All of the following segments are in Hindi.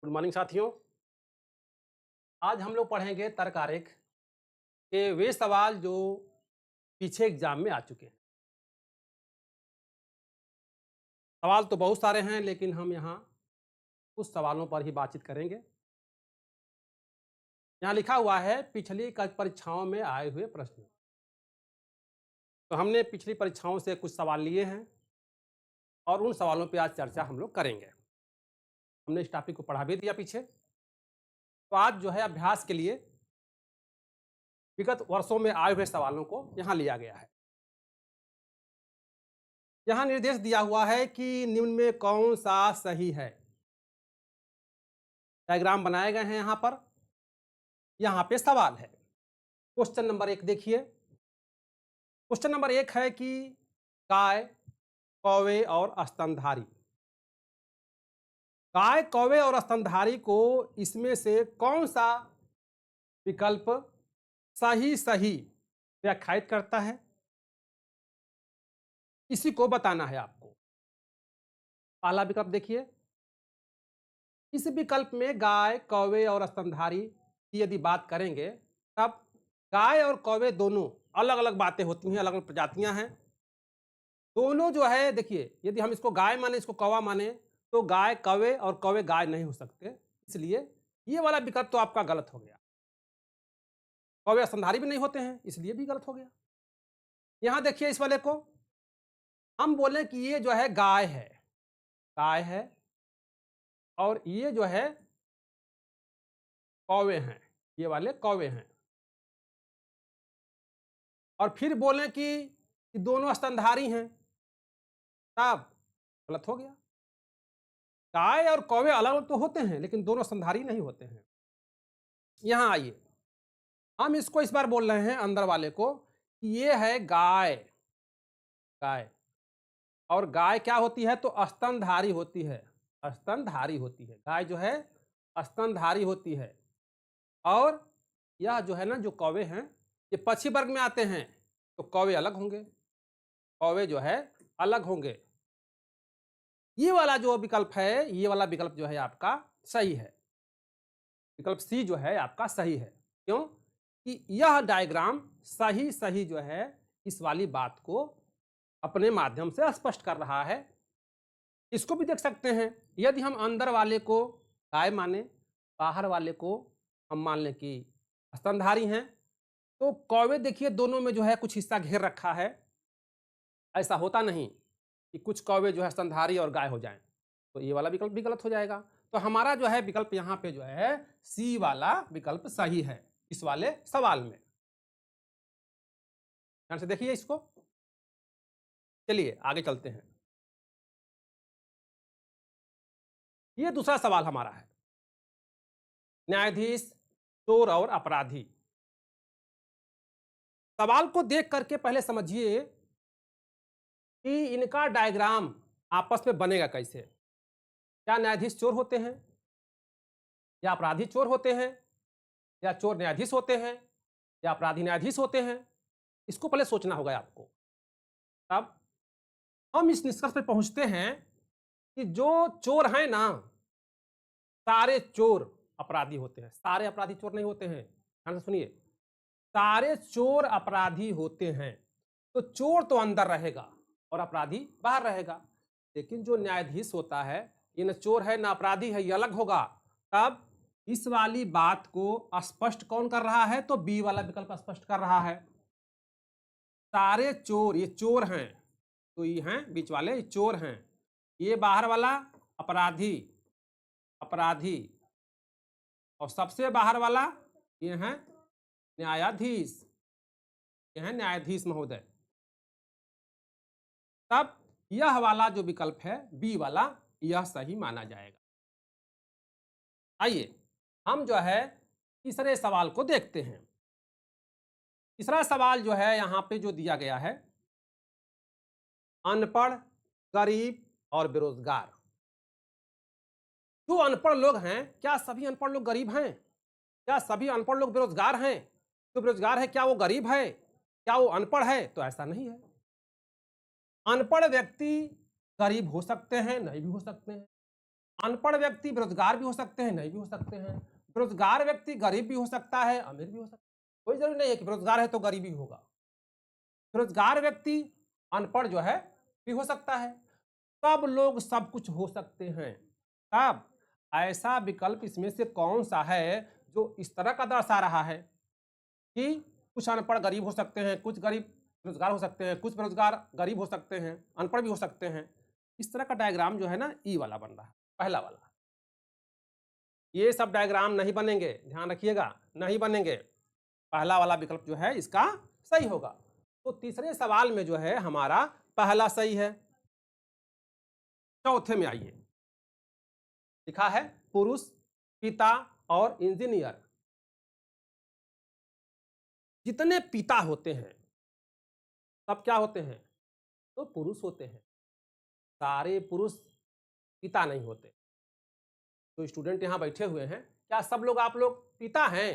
गुड मॉर्निंग साथियों। आज हम लोग पढ़ेंगे तर्क आरेख के वे सवाल जो पीछे एग्जाम में आ चुके हैं। सवाल तो बहुत सारे हैं लेकिन हम यहाँ कुछ सवालों पर ही बातचीत करेंगे। यहाँ लिखा हुआ है पिछली परीक्षाओं में आए हुए प्रश्न। तो हमने पिछली परीक्षाओं से कुछ सवाल लिए हैं और उन सवालों पर आज चर्चा हम लोग करेंगे। हमने इस टॉपिक को पढ़ा भी दिया पीछे। तो आज जो है अभ्यास के लिए विगत वर्षों में आए हुए सवालों को यहाँ लिया गया है। यहाँ निर्देश दिया हुआ है कि निम्न में कौन सा सही है। डायग्राम बनाए गए हैं यहाँ पर। यहाँ पे सवाल है। क्वेश्चन नंबर 1 देखिए। क्वेश्चन नंबर 1 है कि गाय, कौवे और स्तनधारी। गाय, कौवे और स्तनधारी को इसमें से कौन सा विकल्प सही सही व्याख्यायित करता है, इसी को बताना है आपको। पहला विकल्प देखिए। इस विकल्प में गाय, कौवे और स्तनधारी की यदि बात करेंगे तब गाय और कौवे दोनों अलग अलग बातें होती हैं, अलग अलग प्रजातियां हैं। दोनों जो है देखिए, यदि हम इसको गाय माने, इसको कौवा माने, तो गाय कौवे और कौवे गाय नहीं हो सकते। इसलिए ये वाला विकल्प तो आपका गलत हो गया। कौवे स्तनधारी भी नहीं होते हैं, इसलिए भी गलत हो गया। यहां देखिए इस वाले को हम बोले कि ये जो है गाय है, गाय है, और ये जो है कौवे हैं, ये वाले कौवे हैं। और फिर बोले कि दोनों स्तनधारी हैं, तब गलत हो गया। गाय और कौवे अलग अलग तो होते हैं लेकिन दोनों स्तनधारी नहीं होते हैं। यहां आइए, हम इसको इस बार बोल रहे हैं अंदर वाले को कि ये है गाय। गाय, और गाय क्या होती है तो स्तनधारी होती है। स्तनधारी होती है गाय, जो है स्तनधारी होती है। और यह जो है ना, जो कौवे हैं, ये पक्षी वर्ग में आते हैं, तो कौवे अलग होंगे, कौवे जो है अलग होंगे। ये वाला जो विकल्प है, ये वाला विकल्प जो है आपका सही है। विकल्प सी जो है आपका सही है। क्यों? कि यह डायग्राम सही सही जो है इस वाली बात को अपने माध्यम से स्पष्ट कर रहा है। इसको भी देख सकते हैं। यदि हम अंदर वाले को गाय माने, बाहर वाले को हम मान लें कि स्तनधारी हैं, तो कौवे देखिए दोनों में जो है कुछ हिस्सा घेर रखा है। ऐसा होता नहीं कि कुछ कौवे जो है स्तनधारी और गाय हो जाएं, तो ये वाला विकल्प भी गलत हो जाएगा। तो हमारा जो है विकल्प यहाँ पे जो है सी वाला विकल्प सही है इस वाले सवाल में। ध्यान से देखिए इसको। चलिए आगे चलते हैं। ये दूसरा सवाल हमारा है, न्यायाधीश, चोर और अपराधी। सवाल को देख करके पहले समझिए कि इनका डायग्राम आपस में बनेगा कैसे। क्या न्यायाधीश चोर होते हैं, या अपराधी चोर होते हैं, या चोर न्यायाधीश होते हैं, या अपराधी न्यायाधीश होते हैं? इसको पहले सोचना होगा आपको। तब हम इस निष्कर्ष पर पहुंचते हैं कि जो चोर हैं ना, सारे चोर अपराधी होते हैं। सारे अपराधी चोर नहीं होते हैं। ध्यान से सुनिए, सारे चोर अपराधी होते हैं। तो चोर तो अंदर रहेगा और अपराधी बाहर रहेगा। लेकिन जो न्यायाधीश होता है, ये न चोर है न अपराधी है, ये अलग होगा। तब इस वाली बात को स्पष्ट कौन कर रहा है तो बी वाला विकल्प स्पष्ट कर रहा है। सारे चोर, ये चोर हैं, तो ये हैं बीच वाले, ये चोर हैं। ये बाहर वाला अपराधी, अपराधी, और सबसे बाहर वाला ये हैं न्यायाधीश, ये हैं न्यायाधीश महोदय। तब यह वाला जो विकल्प है बी वाला, यह सही माना जाएगा। आइए हम जो है तीसरे सवाल को देखते हैं। तीसरा सवाल जो है यहां पे जो दिया गया है, अनपढ़, गरीब और बेरोजगार। जो अनपढ़ लोग हैं, क्या सभी अनपढ़ लोग गरीब हैं? क्या सभी अनपढ़ लोग बेरोजगार हैं? जो बेरोजगार है क्या वो गरीब है? क्या वो अनपढ़ है? तो ऐसा नहीं है। अनपढ़ व्यक्ति गरीब हो सकते हैं, नहीं भी हो सकते हैं। अनपढ़ व्यक्ति बेरोजगार भी हो सकते हैं, नहीं भी हो सकते हैं। बेरोजगार व्यक्ति गरीब भी हो सकता है, अमीर भी हो सकता है। कोई जरूरी नहीं है कि बेरोजगार है तो गरीबी होगा। बेरोजगार व्यक्ति अनपढ़ जो है भी हो सकता है। सब लोग सब कुछ हो सकते हैं। अब ऐसा विकल्प इसमें से कौन सा है जो इस तरह का दर्शा रहा है कि कुछ अनपढ़ गरीब हो सकते हैं, कुछ गरीब बेरोजगार हो सकते हैं, कुछ बेरोजगार गरीब हो सकते हैं, अनपढ़ भी हो सकते हैं। इस तरह का डायग्राम जो है ना ई वाला बन रहा है, पहला वाला। ये सब डायग्राम नहीं बनेंगे, ध्यान रखिएगा, नहीं बनेंगे। पहला वाला विकल्प जो है इसका सही होगा। तो तीसरे सवाल में जो है हमारा पहला सही है। चौथे में आइए, लिखा है पुरुष, पिता और इंजीनियर। जितने पिता होते हैं सब क्या होते हैं? तो पुरुष होते हैं। सारे पुरुष पिता नहीं होते। तो स्टूडेंट यहाँ बैठे हुए हैं, क्या सब लोग आप लोग पिता हैं?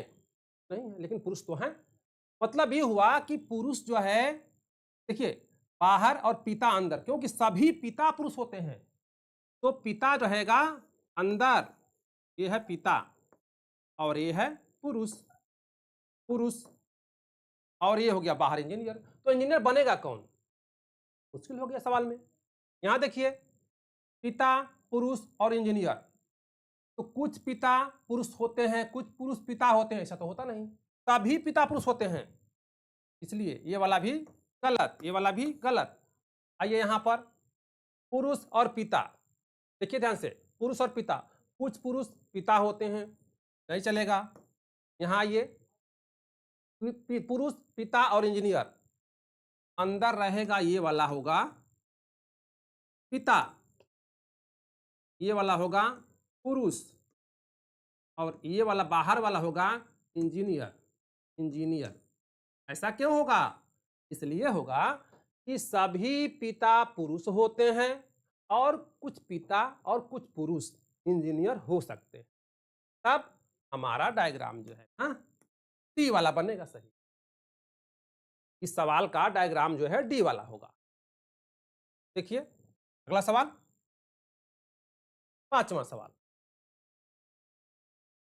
नहीं है, लेकिन पुरुष तो हैं। मतलब ये हुआ कि पुरुष जो है, देखिए, बाहर और पिता अंदर, क्योंकि सभी पिता पुरुष होते हैं। तो पिता रहेगा अंदर, ये है पिता, और ये है पुरुष, पुरुष, और ये हो गया बाहर इंजीनियर। तो इंजीनियर बनेगा कौन? मुश्किल हो गया सवाल में। यहां देखिए, पिता, पुरुष और इंजीनियर। तो कुछ पिता पुरुष होते हैं, कुछ पुरुष पिता होते हैं, ऐसा तो होता नहीं। सभी पिता पुरुष होते हैं, इसलिए ये वाला भी गलत, ये वाला भी गलत। आइए यहां पर पुरुष और पिता, देखिए ध्यान से, पुरुष और पिता, कुछ पुरुष पिता होते हैं, नहीं चलेगा। यहां आइए, पुरुष, पिता और इंजीनियर, अंदर रहेगा ये वाला होगा पिता, ये वाला होगा पुरुष, और ये वाला बाहर वाला होगा इंजीनियर, इंजीनियर। ऐसा क्यों होगा? इसलिए होगा कि सभी पिता पुरुष होते हैं और कुछ पिता और कुछ पुरुष इंजीनियर हो सकते हैं। तब हमारा डायग्राम जो है ना डी वाला बनेगा सही। इस सवाल का डायग्राम जो है डी वाला होगा। देखिए अगला सवाल, पांचवा सवाल।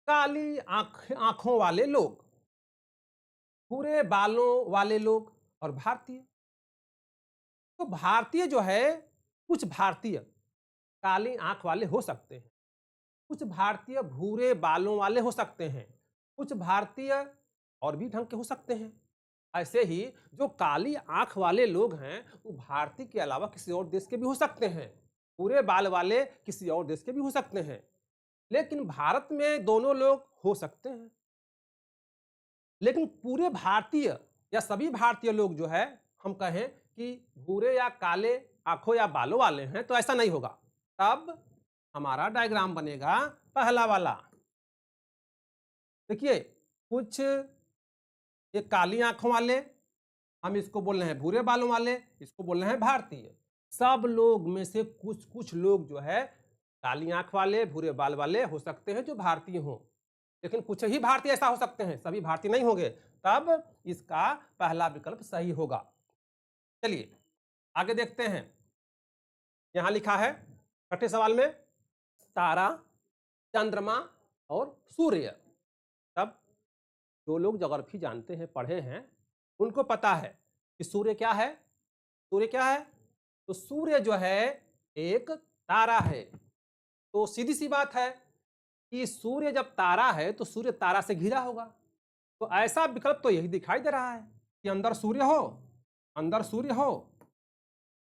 काली आंखों वाले लोग, भूरे बालों वाले लोग और भारतीय। तो भारतीय जो है, कुछ भारतीय काली आंख वाले हो सकते हैं, कुछ भारतीय भूरे बालों वाले हो सकते हैं, कुछ भारतीय और भी ढंग के हो सकते हैं। ऐसे ही जो काली आंख वाले लोग हैं वो भारतीय के अलावा किसी और देश के भी हो सकते हैं, भूरे बाल वाले किसी और देश के भी हो सकते हैं, लेकिन भारत में दोनों लोग हो सकते हैं। लेकिन पूरे भारतीय या सभी भारतीय लोग जो है हम कहें कि भूरे या काले आंखों या बालों वाले हैं, तो ऐसा नहीं होगा। तब हमारा डायग्राम बनेगा पहला वाला। देखिए, कुछ ये काली आंखों वाले, हम इसको बोल रहे हैं भूरे बालों वाले, इसको बोल रहे हैं भारतीय। सब लोग में से कुछ कुछ लोग जो है काली आंख वाले, भूरे बाल वाले हो सकते हैं जो भारतीय हों, लेकिन कुछ ही भारतीय ऐसा हो सकते हैं, सभी भारतीय नहीं होंगे। तब इसका पहला विकल्प सही होगा। चलिए आगे देखते हैं। यहां लिखा है छठे सवाल में तारा, चंद्रमा और सूर्य। तब जो लोग ज्योग्राफी जानते हैं, पढ़े हैं, उनको पता है कि सूर्य क्या है। सूर्य क्या है? तो सूर्य जो है एक तारा है। तो सीधी सी बात है कि सूर्य जब तारा है तो सूर्य तारा से घिरा होगा। तो ऐसा विकल्प तो यही दिखाई दे रहा है कि अंदर सूर्य हो, अंदर सूर्य हो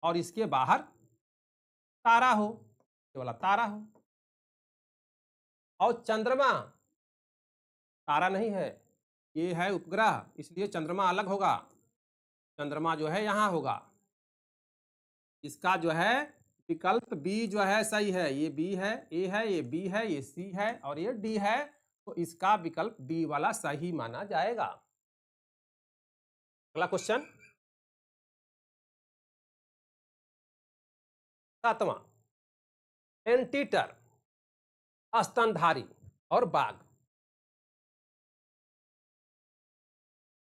और इसके बाहर तारा हो, ये वाला तारा हो। और चंद्रमा तारा नहीं है, ये है उपग्रह, इसलिए चंद्रमा अलग होगा। चंद्रमा जो है यहां होगा। इसका जो है विकल्प बी जो है सही है। ये बी है, ए है, ये बी है, ये सी है और ये डी है। तो इसका विकल्प डी वाला सही माना जाएगा। अगला क्वेश्चन, सातवां, एंटीटर, स्तनधारी और बाघ।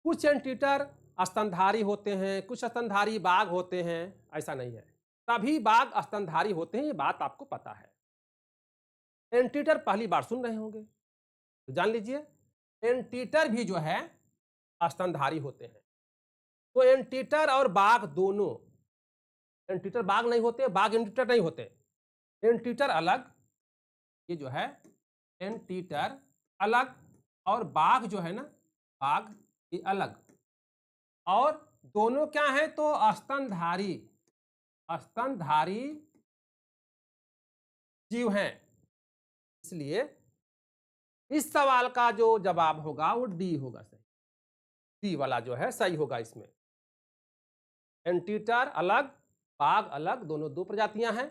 कुछ एंटीटर स्तनधारी होते हैं, कुछ स्तनधारी बाघ होते हैं, ऐसा नहीं है। सभी बाघ स्तनधारी होते हैं, ये बात आपको पता है। एंटीटर पहली बार सुन रहे होंगे, तो जान लीजिए एंटीटर भी जो है स्तनधारी होते हैं। तो एंटीटर और बाघ दोनों, एंटीटर बाघ नहीं होते, बाघ एंटीटर नहीं होते, एंटीटर अलग, ये जो है एंटीटर अलग, और बाघ जो है ना, बाघ ये अलग, और दोनों क्या है तो स्तनधारी, स्तनधारी जीव हैं। इसलिए इस सवाल का जो जवाब होगा वो डी होगा सही, डी वाला जो है सही होगा इसमें। एंटीटर अलग, बाघ अलग, दोनों दो प्रजातियां हैं,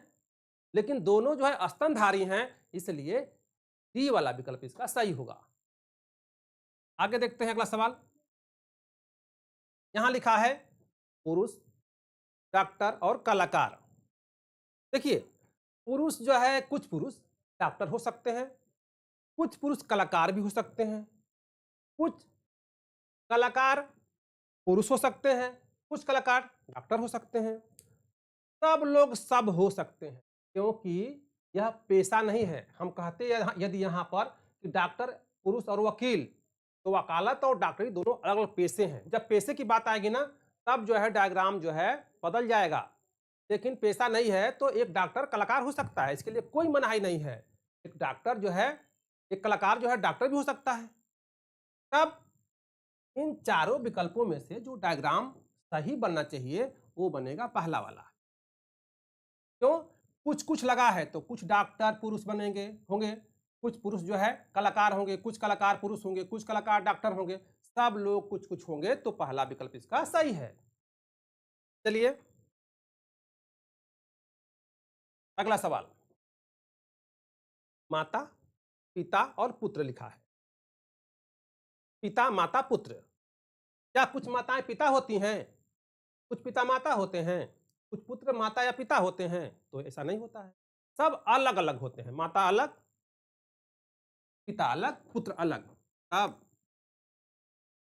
लेकिन दोनों जो है स्तनधारी हैं, इसलिए डी वाला विकल्प इसका सही होगा। आगे देखते हैं अगला सवाल। यहां लिखा है पुरुष, डॉक्टर और कलाकार। देखिए पुरुष जो है, कुछ पुरुष डॉक्टर हो सकते हैं, कुछ पुरुष कलाकार भी हो सकते हैं, कुछ कलाकार पुरुष हो सकते हैं, कुछ कलाकार डॉक्टर हो सकते हैं। सब लोग सब हो सकते हैं, क्योंकि यह पेशा नहीं है। हम कहते हैं यदि यहाँ पर कि डॉक्टर पुरुष और वकील, तो वकालत और डॉक्टरी दोनों अलग अलग पेशे हैं। जब पेशे की बात आएगी ना, तब जो है डायग्राम जो है बदल जाएगा। लेकिन पेशा नहीं है तो एक डॉक्टर कलाकार हो सकता है, इसके लिए कोई मनाही नहीं है। एक डॉक्टर जो है, एक कलाकार जो है डॉक्टर भी हो सकता है। तब इन चारों विकल्पों में से जो डायग्राम सही बनना चाहिए वो बनेगा पहला वाला। क्यों? कुछ कुछ लगा है तो कुछ डॉक्टर पुरुष बनेंगे होंगे, कुछ पुरुष जो है कलाकार होंगे, कुछ कलाकार पुरुष होंगे, कुछ कलाकार डॉक्टर होंगे, सब लोग कुछ कुछ होंगे, तो पहला विकल्प इसका सही है। चलिए अगला सवाल। माता, पिता और पुत्र लिखा है। पिता, माता, पुत्र। क्या कुछ माताएं पिता होती हैं, कुछ पिता माता होते हैं, कुछ पुत्र माता या पिता होते हैं? तो ऐसा नहीं होता है, सब अलग अलग होते हैं। माता अलग, पिता अलग, पुत्र अलग। अब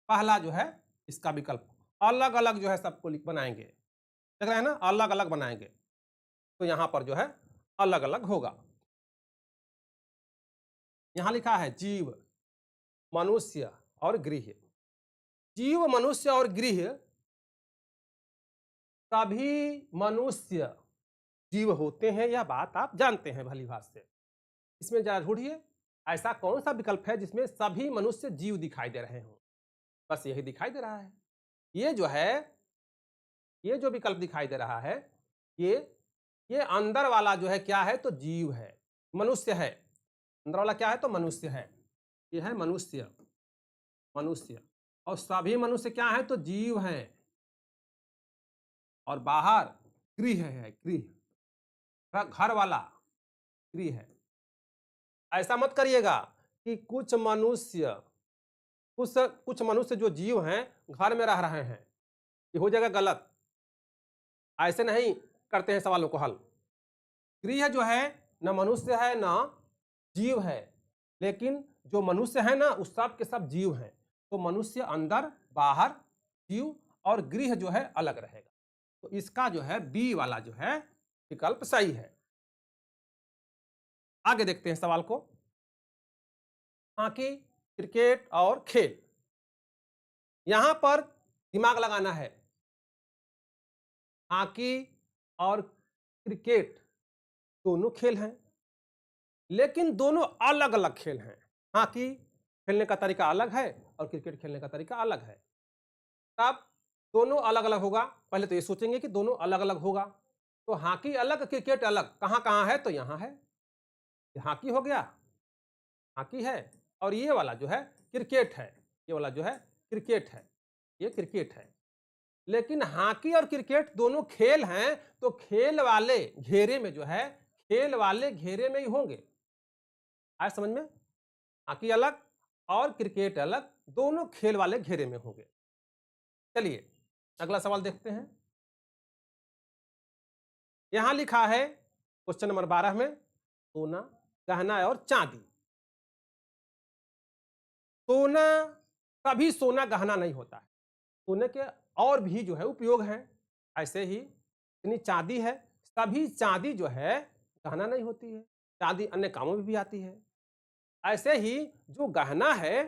पहला जो है इसका विकल्प अलग अलग जो है सबको बनाएंगे, देख रहे हैं ना, अलग अलग बनाएंगे, तो यहां पर जो है अलग अलग होगा। यहां लिखा है जीव, मनुष्य और गृह। जीव, मनुष्य और गृह, सभी मनुष्य जीव होते हैं, यह बात आप जानते हैं भली भांति से। इसमें जरा ढूंढिए ऐसा कौन सा विकल्प है जिसमें सभी मनुष्य जीव दिखाई दे रहे हों। बस यही दिखाई दे रहा है। ये जो है, ये जो विकल्प दिखाई दे रहा है, ये अंदर वाला जो है क्या है तो जीव है, मनुष्य है। अंदर वाला क्या है तो मनुष्य है, ये है मनुष्य, मनुष्य। और सभी मनुष्य क्या है तो जीव हैं। और बाहर गृह है, गृह घर वाला गृह है। ऐसा मत करिएगा कि कुछ मनुष्य जो जीव हैं घर में रह रहे हैं, ये हो जाएगा गलत। ऐसे नहीं करते हैं सवालों को हल। गृह जो है न मनुष्य है न जीव है, लेकिन जो मनुष्य है ना उस सब के सब जीव हैं। तो मनुष्य अंदर, बाहर जीव, और गृह जो है अलग रहेगा। तो इसका जो है बी वाला जो है विकल्प सही है। आगे देखते हैं सवाल को। हॉकी, क्रिकेट और खेल। यहां पर दिमाग लगाना है। हॉकी और क्रिकेट दोनों खेल हैं, लेकिन दोनों अलग अलग खेल हैं। हॉकी खेलने का तरीका अलग है और क्रिकेट खेलने का तरीका अलग है। तब दोनों अलग अलग होगा। पहले तो ये सोचेंगे कि दोनों अलग अलग होगा, तो हॉकी अलग क्रिकेट अलग। कहां कहां है तो यहां है, हॉकी हो गया, हॉकी है, और ये वाला जो है क्रिकेट है, ये वाला जो है क्रिकेट है, ये क्रिकेट है। लेकिन हॉकी और क्रिकेट दोनों खेल हैं, तो खेल वाले घेरे में जो है, खेल वाले घेरे में ही होंगे। आए समझ में? हॉकी अलग और क्रिकेट अलग, दोनों खेल वाले घेरे में होंगे। चलिए अगला सवाल देखते हैं। यहां लिखा है क्वेश्चन नंबर 12 में, सोना, गहना और चांदी। सोना, कभी सोना गहना नहीं होता है, सोने के और भी जो है उपयोग हैं। ऐसे ही इतनी चांदी है, सभी चांदी जो है गहना नहीं होती है। चांदी अन्य कामों में भी आती है। ऐसे ही जो गहना है,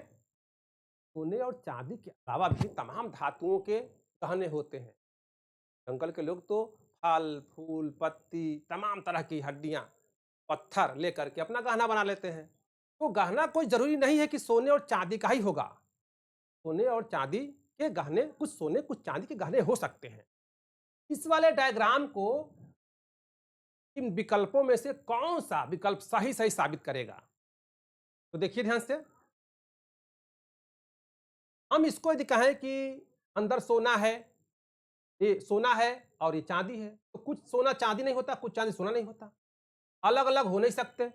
सोने और चांदी के अलावा भी तमाम धातुओं के गहने होते हैं। जंगल के लोग तो फल, फूल, पत्ती, तमाम तरह की हड्डियाँ, पत्थर लेकर के अपना गहना बना लेते हैं। तो गहना कोई ज़रूरी नहीं है कि सोने और चांदी का ही होगा। सोने और चांदी के गहने, कुछ सोने कुछ चांदी के गहने हो सकते हैं। इस वाले डायग्राम को इन विकल्पों में से कौन सा विकल्प सही सही साबित करेगा? तो देखिए ध्यान से, हम इसको यदि कहें कि अंदर सोना है, ये सोना है और ये चांदी है, तो कुछ सोना चांदी नहीं होता, कुछ चांदी सोना नहीं होता। अलग अलग हो नहीं सकते।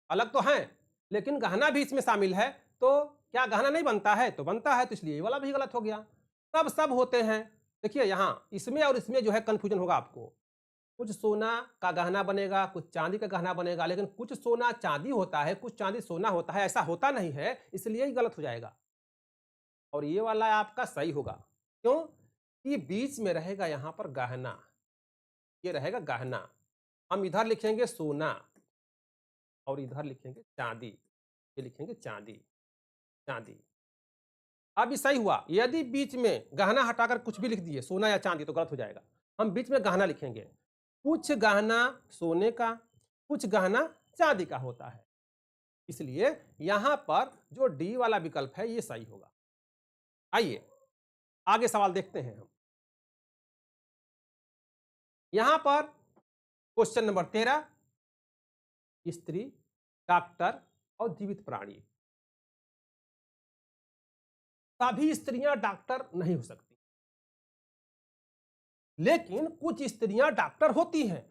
अलग तो हैं, लेकिन गहना भी इसमें शामिल है, तो क्या गहना नहीं बनता है? तो बनता है, तो इसलिए ये वाला भी गलत हो गया। सब होते हैं। देखिए यहाँ इसमें और इसमें जो है कंफ्यूजन होगा आपको। कुछ सोना का गहना बनेगा, कुछ चांदी का गहना बनेगा, लेकिन कुछ सोना चांदी होता है, कुछ चांदी सोना होता है, ऐसा होता नहीं है, इसलिए ही गलत हो जाएगा। और ये वाला आपका सही होगा। क्यों? कि बीच में रहेगा यहाँ पर गहना, ये रहेगा गहना। हम इधर लिखेंगे सोना और इधर लिखेंगे चांदी, ये लिखेंगे चांदी, चांदी। अब ये सही हुआ। यदि बीच में गहना हटाकर कुछ भी लिख दिए, सोना या चांदी, तो गलत हो जाएगा। हम बीच में गहना लिखेंगे। कुछ गहना सोने का, कुछ गहना चांदी का होता है, इसलिए यहां पर जो डी वाला विकल्प है ये सही होगा। आइए आगे सवाल देखते हैं हम। यहां पर क्वेश्चन नंबर 13, स्त्री, डॉक्टर और जीवित प्राणी। सभी स्त्रियां डॉक्टर नहीं हो सकती, लेकिन कुछ स्त्रियां डॉक्टर होती हैं।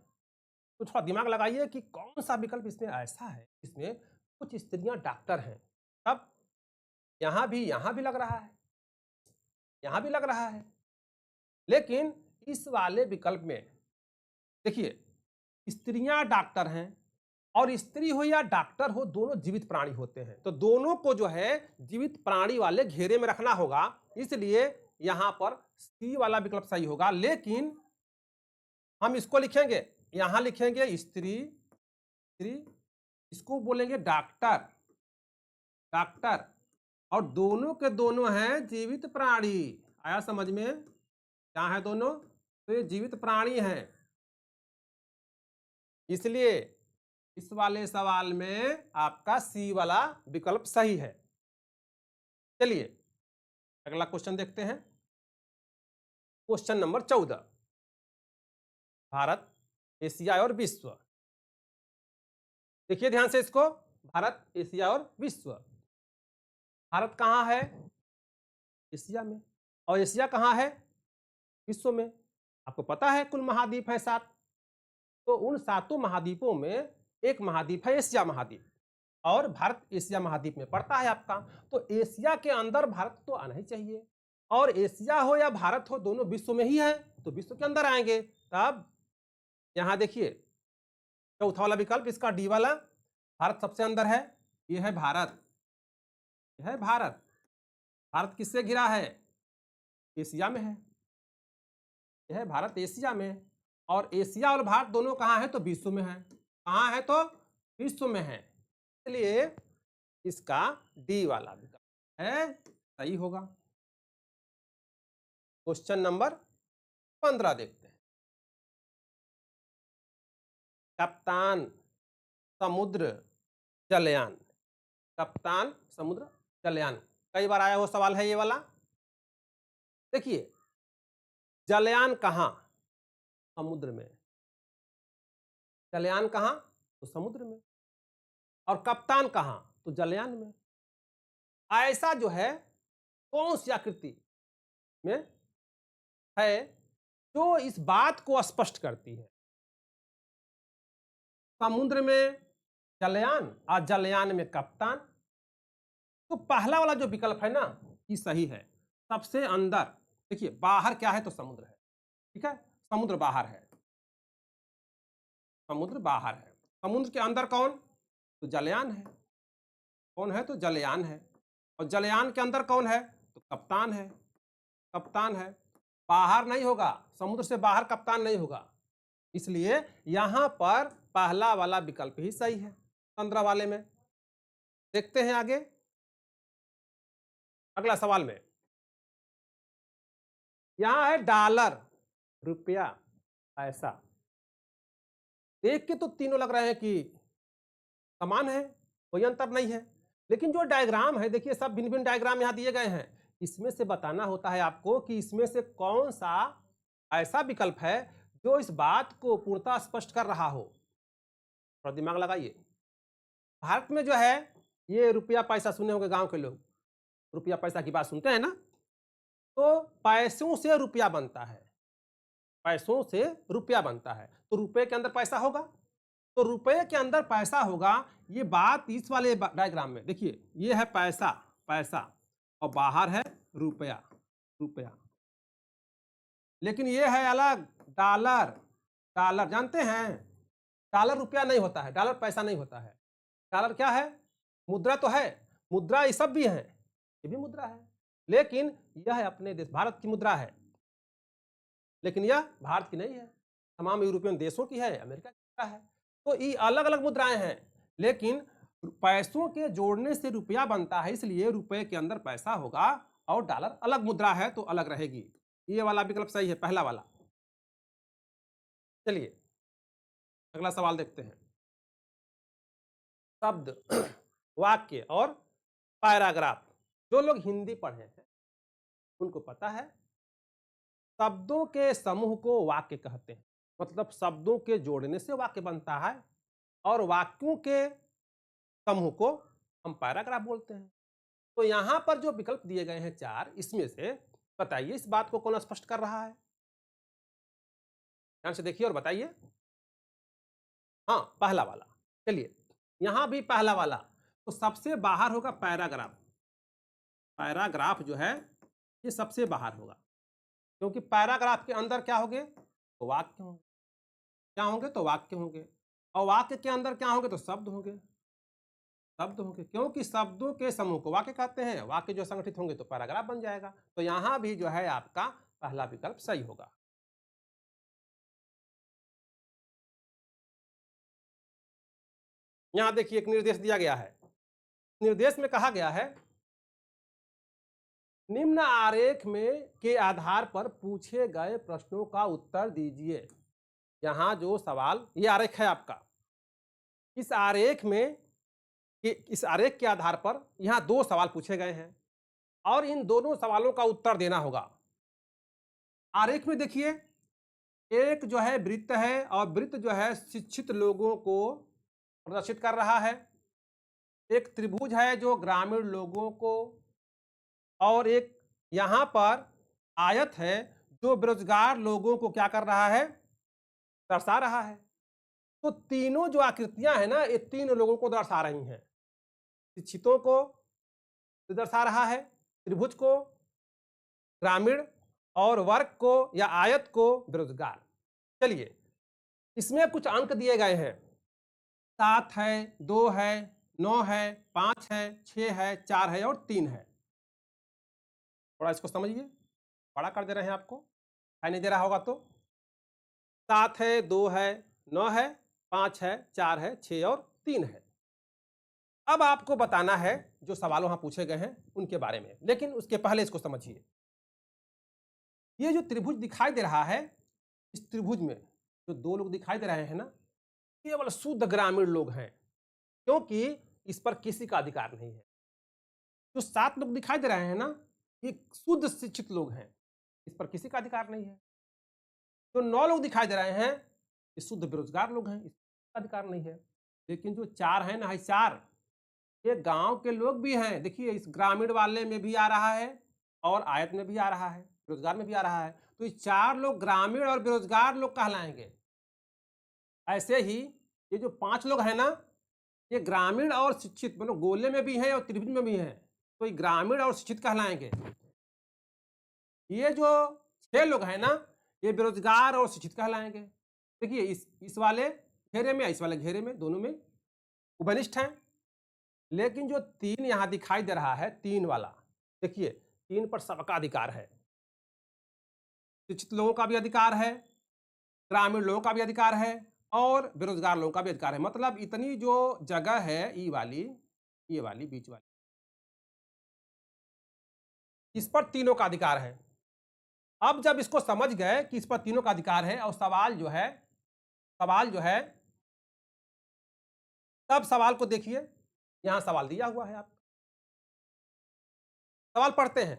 तो थोड़ा दिमाग लगाइए कि कौन सा विकल्प इसमें ऐसा है इसमें कुछ स्त्रियां डॉक्टर हैं। तब यहां भी लग रहा है, यहां भी लग रहा है, लेकिन इस वाले विकल्प में देखिए, स्त्रियां डॉक्टर हैं और स्त्री हो या डॉक्टर हो, दोनों जीवित प्राणी होते हैं, तो दोनों को जो है जीवित प्राणी वाले घेरे में रखना होगा, इसलिए यहां पर सी वाला विकल्प सही होगा। लेकिन हम इसको लिखेंगे, यहां लिखेंगे स्त्री, स्त्री, इसको बोलेंगे डॉक्टर, डॉक्टर, और दोनों के दोनों हैं जीवित प्राणी। आया समझ में? क्या है दोनों? तो ये जीवित प्राणी हैं, इसलिए इस वाले सवाल में आपका सी वाला विकल्प सही है। चलिए अगला क्वेश्चन देखते हैं। क्वेश्चन नंबर 14, भारत, एशिया और विश्व। देखिए ध्यान से इसको, भारत, एशिया और विश्व। भारत कहाँ है? एशिया में। और एशिया कहाँ है? विश्व में। आपको पता है कुल महाद्वीप है 7, तो उन 7 महाद्वीपों में एक महाद्वीप है एशिया महाद्वीप, और भारत एशिया महाद्वीप में पड़ता है आपका। तो एशिया के अंदर भारत तो आना ही चाहिए, और एशिया हो या भारत हो, दोनों विश्व में ही है, तो विश्व के अंदर आएंगे। तब यहां देखिए चौथा वाला विकल्प, इसका डी वाला, भारत सबसे अंदर है, ये है भारत, यह है भारत। भारत किससे घिरा है? एशिया में है, यह है भारत एशिया में, और एशिया और भारत दोनों कहाँ है? तो विश्व में है। कहाँ है? तो विश्व में है, इसलिए इसका डी वाला विकल्प है सही होगा। क्वेश्चन नंबर 15 देखते हैं। कप्तान समुद्र जलयान, कप्तान समुद्र जलयान, कई बार आया हुआ सवाल है ये वाला। देखिए जलयान कहाँ? समुद्र में। जलयान कहाँ? तो समुद्र में। और कप्तान कहाँ? तो जलयान में। ऐसा जो है कौन सी आकृति में है जो इस बात को स्पष्ट करती है? समुद्र में जलयान और जलयान में कप्तान। तो पहला वाला जो विकल्प है ना, ये सही है। सबसे अंदर देखिए, बाहर क्या है? तो समुद्र है, ठीक है, समुद्र बाहर है, समुद्र बाहर है। समुद्र के अंदर कौन? तो जलयान है। कौन है? तो जलयान है। और जलयान के अंदर कौन है? तो कप्तान है, कप्तान है। बाहर नहीं होगा, समुद्र से बाहर कप्तान नहीं होगा, इसलिए यहां पर पहला वाला विकल्प ही सही है 15 वाले में। देखते हैं आगे अगला सवाल में। यहां है डॉलर, रुपया, पैसा। देख के तो तीनों लग रहे हैं कि समान है, कोई अंतर नहीं है, लेकिन जो डायग्राम है देखिए सब भिन्न भिन्न डायग्राम यहां दिए गए हैं। इसमें से बताना होता है आपको कि इसमें से कौन सा ऐसा विकल्प है जो इस बात को पूर्णतः स्पष्ट कर रहा हो। थोड़ा दिमाग लगाइए। भारत में जो है ये रुपया पैसा सुने होंगे, गांव के लोग रुपया पैसा की बात सुनते हैं ना, तो पैसों से रुपया बनता है, पैसों से रुपया बनता है। तो रुपए के अंदर पैसा होगा, तो रुपए के अंदर पैसा होगा। ये बात इस वाले डायग्राम में देखिए, ये है पैसा, पैसा, और बाहर है रुपया, रुपया। लेकिन ये है अलग डॉलर, डॉलर जानते हैं डॉलर रुपया नहीं होता है, डॉलर पैसा नहीं होता है। डॉलर क्या है? मुद्रा तो है, मुद्रा ये सब भी है, ये भी मुद्रा है, लेकिन यह है अपने देश भारत की मुद्रा है, लेकिन यह भारत की नहीं है, तमाम यूरोपियन देशों की है, अमेरिका की मुद्रा है। तो ये अलग अलग मुद्राएं हैं, लेकिन पैसों के जोड़ने से रुपया बनता है, इसलिए रुपए के अंदर पैसा होगा और डॉलर अलग मुद्रा है तो अलग रहेगी। ये वाला विकल्प सही है, पहला वाला। चलिए अगला सवाल देखते हैं। शब्द, वाक्य और पैराग्राफ। जो लोग हिंदी पढ़े हैं उनको पता है शब्दों के समूह को वाक्य कहते हैं, मतलब शब्दों के जोड़ने से वाक्य बनता है, और वाक्यों के समूह को हम पैराग्राफ बोलते हैं। तो यहां पर जो विकल्प दिए गए हैं 4, इसमें से बताइए इस बात को कौन स्पष्ट कर रहा है? ध्यान से देखिए और बताइए। हाँ, पहला वाला। चलिए यहां भी पहला वाला, तो सबसे बाहर होगा पैराग्राफ। पैराग्राफ जो है ये सबसे बाहर होगा, क्योंकि पैराग्राफ के अंदर क्या होंगे? तो वाक्य होंगे। क्या होंगे? तो वाक्य होंगे। और वाक्य के अंदर क्या होंगे? तो शब्द होंगे, शब्द होंगे, क्योंकि शब्दों के समूह को वाक्य कहते हैं। वाक्य जो संगठित होंगे तो पैराग्राफ बन जाएगा। तो यहां भी जो है आपका पहला विकल्प सही होगा। यहां देखिए एक निर्देश दिया गया है। निर्देश में कहा गया है निम्न आरेख में के आधार पर पूछे गए प्रश्नों का उत्तर दीजिए। यहां जो सवाल, ये आरेख है आपका, इस आरेख में इस आरेख के आधार पर यहां 2 सवाल पूछे गए हैं और इन दोनों सवालों का उत्तर देना होगा। आरेख में देखिए एक जो है वृत्त है, और वृत्त जो है शिक्षित लोगों को प्रदर्शित कर रहा है। एक त्रिभुज है जो ग्रामीण लोगों को, और एक यहां पर आयत है जो बेरोजगार लोगों को क्या कर रहा है? दर्शा रहा है। तो तीनों जो आकृतियां हैं ना, ये 3 लोगों को दर्शा रही हैं। शिक्षितों को दर्शा रहा है, त्रिभुज को ग्रामीण, और वर्ग को या आयत को बेरोजगार। चलिए इसमें कुछ अंक दिए गए हैं, 7 है, 2 है, 9 है, 5 है, 6 है, 4 है और 3 है। थोड़ा इसको समझिए, बड़ा कर दे रहे हैं आपको, दिखाई नहीं दे रहा होगा तो। 7 है, 2 है, 9 है, 5 है, 4 है, 6 और 3 है। अब आपको बताना है जो सवाल वहां पूछे गए हैं उनके बारे में, लेकिन उसके पहले इसको समझिए। ये जो त्रिभुज दिखाई दे रहा है, इस त्रिभुज में जो 2 लोग दिखाई दे रहे हैं ना, केवल शुद्ध ग्रामीण लोग हैं, क्योंकि इस पर किसी का अधिकार नहीं है। जो 7 लोग दिखाई दे रहे हैं ना, ये शुद्ध शिक्षित लोग हैं, इस पर किसी का अधिकार नहीं है। जो 9 लोग दिखाई दे रहे हैं ये शुद्ध बेरोजगार लोग हैं, इसका अधिकार नहीं है। लेकिन जो 4 है ना, 4 ये गांव के लोग भी हैं। देखिए इस ग्रामीण वाले में भी आ रहा है और आयत में भी आ रहा है, बेरोजगार में भी आ रहा है। तो ये 4 लोग ग्रामीण और बेरोजगार लोग कहलाएंगे। ऐसे ही ये जो 5 लोग हैं ना, ये ग्रामीण और शिक्षित, मतलब गोले में भी हैं और त्रिभुज में भी हैं, तो ये ग्रामीण और शिक्षित कहलाएंगे। ये जो 6 लोग हैं ना, ये बेरोजगार और शिक्षित कहलाएंगे। देखिए इस वाले घेरे में, इस वाले घेरे में, दोनों में उभयनिष्ठ हैं। लेकिन जो 3 यहां दिखाई दे रहा है, 3 वाला, देखिए 3 पर सबका अधिकार है। शिक्षित लोगों का भी अधिकार है, ग्रामीण लोगों का भी अधिकार है, और बेरोजगार लोगों का भी अधिकार है। मतलब इतनी जो जगह है ई वाली, ये वाली, बीच वाली, इस पर तीनों का अधिकार है। अब जब इसको समझ गए कि इस पर तीनों का अधिकार है और सवाल जो है तब सवाल को देखिए, यहां सवाल दिया हुआ है। आप सवाल पढ़ते हैं।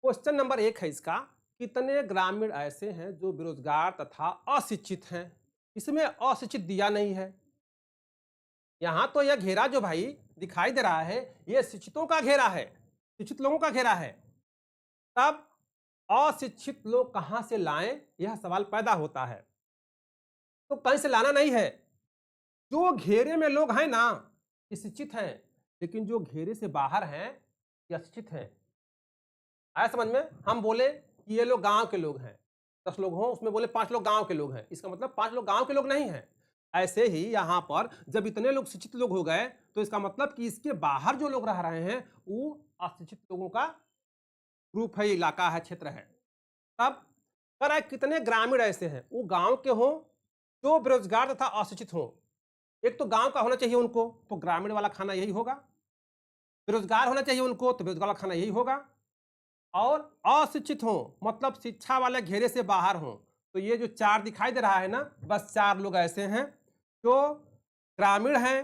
क्वेश्चन नंबर 1 है इसका, कितने ग्रामीण ऐसे हैं जो बेरोजगार तथा अशिक्षित हैं? इसमें अशिक्षित दिया नहीं है। यहां तो यह घेरा जो भाई दिखाई दे रहा है, यह शिक्षितों का घेरा है, शिक्षित लोगों का घेरा है। तब अशिक्षित लोग कहां से लाएं, यह सवाल पैदा होता है। तो कहीं से लाना नहीं है। जो घेरे में लोग हैं ना, ये शिक्षित हैं, लेकिन जो घेरे से बाहर हैं, ये अशिक्षित हैं। आया समझ में? हम बोले कि ये लोग गांव के लोग हैं, 10 लोग हों, उसमें बोले 5 लोग गांव के लोग हैं, इसका मतलब 5 लोग गांव के लोग नहीं हैं। ऐसे ही यहां पर जब इतने लोग शिक्षित लोग हो गए, तो इसका मतलब कि इसके बाहर जो लोग रह रहे हैं, वो अशिक्षित लोगों का ग्रुप है, इलाका है, क्षेत्र है। तब कह रहा है कितने ग्रामीण ऐसे हैं, वो गांव के हों, जो बेरोजगार तथा अशिक्षित हों। एक तो गांव का होना चाहिए उनको, तो ग्रामीण वाला खाना यही होगा। बेरोजगार होना चाहिए उनको, तो बेरोजगार वाला खाना यही होगा। और अशिक्षित हो, मतलब शिक्षा वाले घेरे से बाहर हो, तो ये जो 4 दिखाई दे रहा है ना, बस 4 लोग ऐसे हैं जो ग्रामीण हैं,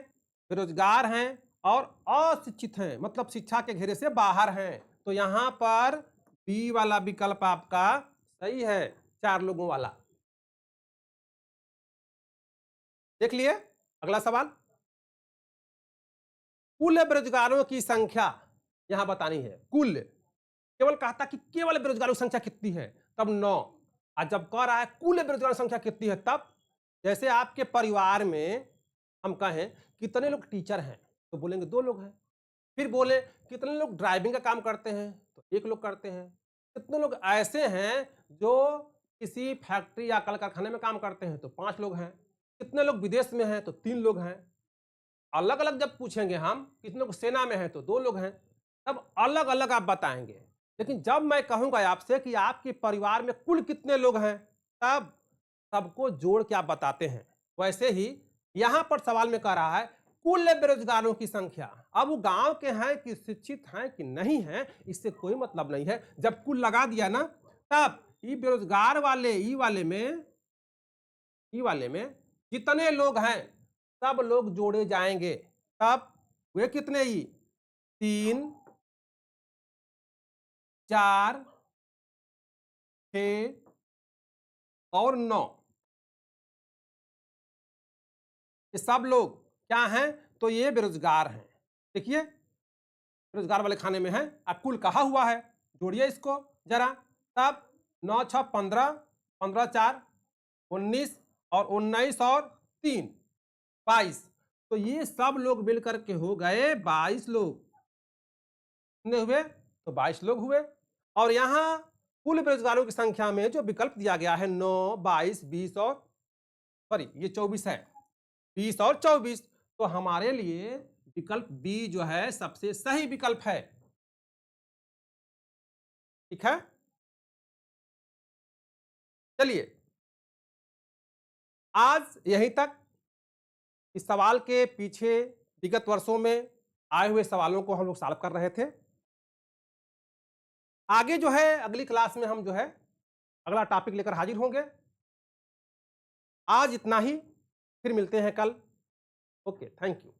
बेरोजगार हैं और अशिक्षित हैं, मतलब शिक्षा के घेरे से बाहर हैं। तो यहां पर बी वाला विकल्प आपका सही है, 4 लोगों वाला। देख लिए अगला सवाल। कुल बेरोजगारों की संख्या यहां बतानी है। कुल केवल कहता कि केवल बेरोजगारों की संख्या कितनी है, तब 9। आज जब कह रहा है कुल बेरोजगारों की संख्या कितनी है, तब जैसे आपके परिवार में हम कहें कितने लोग टीचर हैं, तो बोलेंगे 2 लोग हैं। फिर बोले कितने लोग ड्राइविंग का काम करते हैं, तो 1 लोग करते हैं। कितने लोग ऐसे हैं जो किसी फैक्ट्री या कल कारखाने में काम करते हैं, तो 5 लोग हैं। कितने लोग विदेश में हैं, तो 3 लोग हैं। अलग अलग जब पूछेंगे हम, कितने लोग सेना में हैं, तो 2 लोग हैं। तब अलग अलग आप बताएंगे। लेकिन जब मैं कहूंगा आपसे कि आपके परिवार में कुल कितने लोग हैं, तब सबको जोड़ के आप बताते हैं। वैसे ही यहां पर सवाल में कह रहा है कुल बेरोजगारों की संख्या। अब वो गांव के हैं कि शिक्षित हैं कि नहीं हैं, इससे कोई मतलब नहीं है। जब कुल लगा दिया ना, तब ये बेरोजगार वाले ई वाले में कितने लोग हैं, सब लोग जोड़े जाएंगे। तब वे कितने ही, 3, 4, 6 और 9। ये सब लोग क्या हैं, तो ये बेरोजगार हैं। देखिए बेरोजगार वाले खाने में है। अब कुल कहा हुआ है, जोड़िए इसको जरा। तब 9 6 15, 15 4 19 और 19 और 3 22। तो ये सब लोग मिलकर के हो गए 22 लोग। कितने हुए, तो 22 लोग हुए। और यहां कुल बेरोजगारों की संख्या में जो विकल्प दिया गया है 9, 22, 20 और सॉरी ये 24 है, 20 और 24। तो हमारे लिए विकल्प बी जो है सबसे सही विकल्प है। ठीक है, चलिए आज यहीं तक। इस सवाल के पीछे विगत वर्षों में आए हुए सवालों को हम लोग सॉल्व कर रहे थे। आगे जो है अगली क्लास में हम जो है अगला टॉपिक लेकर हाजिर होंगे। आज इतना ही, फिर मिलते हैं कल। Okay, thank you.